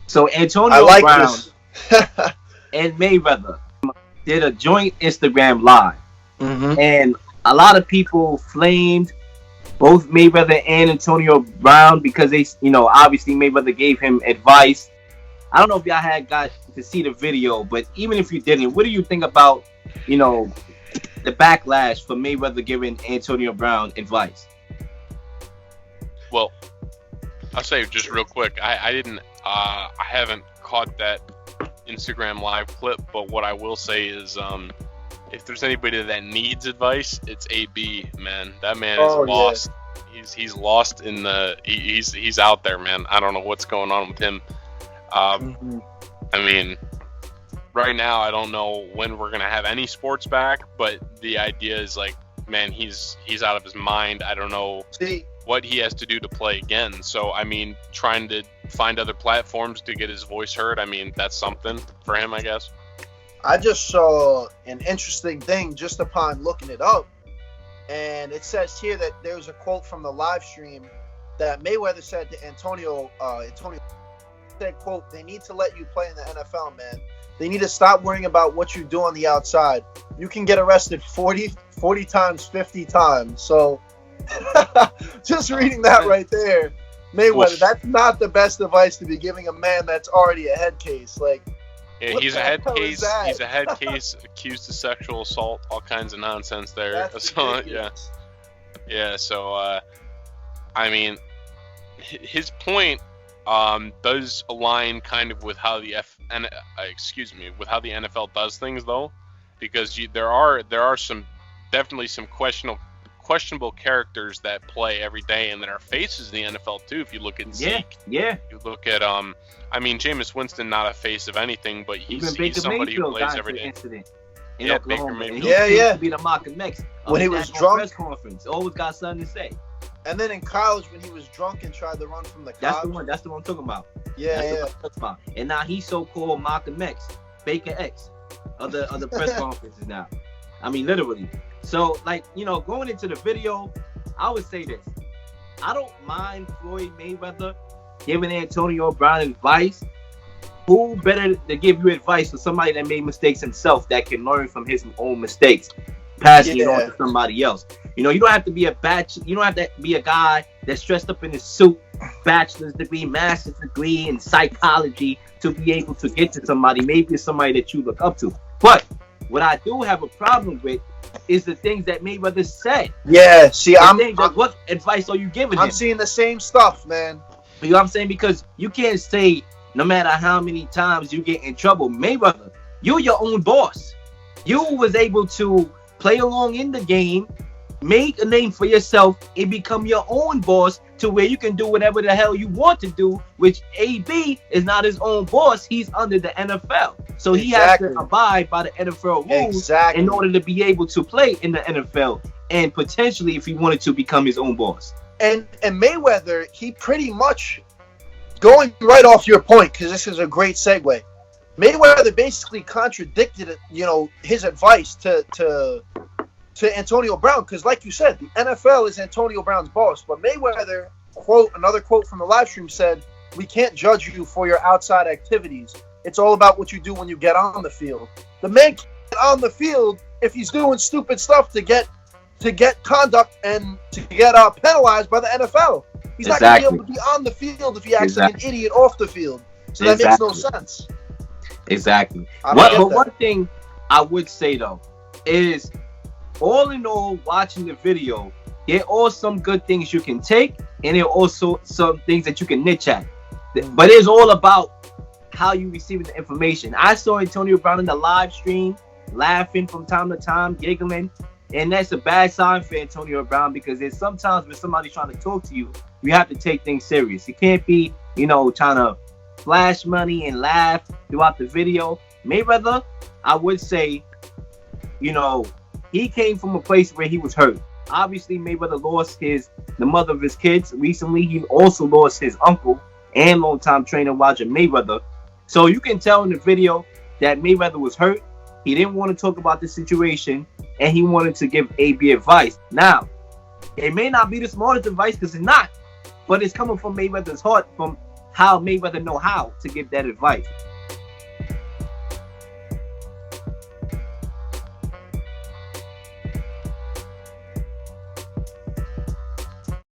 So I Antonio like Brown this. and Mayweather did a joint Instagram live, Mm-hmm. and a lot of people flamed both Mayweather and Antonio Brown because they, obviously Mayweather gave him advice. I don't know if y'all had got to see the video, but even if you didn't, what do you think about, you know, the backlash for Mayweather giving Antonio Brown advice? Well, I'll say just real quick. I didn't. I haven't caught that Instagram live clip, but what I will say is, if there's anybody that needs advice, it's AB, man. That man is lost. Yeah. He's lost in the. He's out there, man. I don't know what's going on with him. I mean, right now I don't know when we're gonna have any sports back, but the idea is like, man, he's out of his mind. I don't know what he has to do to play again. So I mean, trying to find other platforms to get his voice heard. I mean, that's something for him, I guess. I just saw an interesting thing just upon looking it up, and it says here that there's a quote from the live stream that Mayweather said to Antonio said, quote, "They need to let you play in the NFL, man. They need to stop worrying about what you do on the outside. You can get arrested 40 times, 50 times. So just reading that right there, Mayweather, that's not the best advice to be giving a man that's already a head case. Like, yeah, he's a head case. He's a head case accused of sexual assault, all kinds of nonsense there. That's so yeah. So I mean, his point does align kind of with how the with how the NFL does things, though, because there are some definitely some questionable characters that play every day and that are faces in the NFL too. If you look at Zeke, you look at I mean, Jameis Winston, not a face of anything, but he's somebody who plays every day. In Oklahoma. Baker Mayfield. Yeah. Be the Malcolm X when he was drunk. Press conference, always got something to say. And then in college, when he was drunk and tried to run from the cops. That's the one I'm talking about. Yeah. And now he's so-called Malcolm X, Baker X, other press conferences now. I mean, literally. So, like, going into the video, I would say this. I don't mind Floyd Mayweather giving Antonio Brown advice. Who better to give you advice for somebody that made mistakes himself that can learn from his own mistakes, passing it on to somebody else? You don't have to be you don't have to be a guy that's dressed up in his suit, bachelor's degree, master's degree in psychology to be able to get to somebody. Maybe it's somebody that you look up to. But what I do have a problem with is the things that Mayweather said. Yeah, see, what advice are you giving him? I'm seeing the same stuff, man. You know what I'm saying? Because you can't say, no matter how many times you get in trouble, Mayweather, you're your own boss. You was able to play along in the game, make a name for yourself, and become your own boss to where you can do whatever the hell you want to do, which AB is not his own boss. He's under the NFL. So he has to abide by the NFL rules in order to be able to play in the NFL and potentially, if he wanted to, become his own boss. And Mayweather, he pretty much, going right off your point, because this is a great segue, Mayweather basically contradicted, his advice to Antonio Brown, because like you said, the NFL is Antonio Brown's boss, but Mayweather, another quote from the live stream said, "We can't judge you for your outside activities. It's all about what you do when you get on the field." The man can't get on the field if he's doing stupid stuff to get conduct and to get penalized by the NFL. He's not going to be able to be on the field if he acts like an idiot off the field. So that makes no sense. Exactly. But one thing I would say, though, is all in all, watching the video, there are some good things you can take, and there are also some things that you can niche at. But it's all about how you receive the information. I saw Antonio Brown in the live stream, laughing from time to time, giggling, and that's a bad sign for Antonio Brown, because there's sometimes when somebody's trying to talk to you, you have to take things serious. You can't be, trying to flash money and laugh throughout the video. Mayweather, I would say, he came from a place where he was hurt. Obviously, Mayweather lost the mother of his kids recently. He also lost his uncle and longtime trainer Roger Mayweather. So you can tell in the video that Mayweather was hurt. He didn't want to talk about the situation, and he wanted to give AB advice. Now, it may not be the smartest advice, because it's not, but it's coming from Mayweather's heart, from how Mayweather know how to give that advice.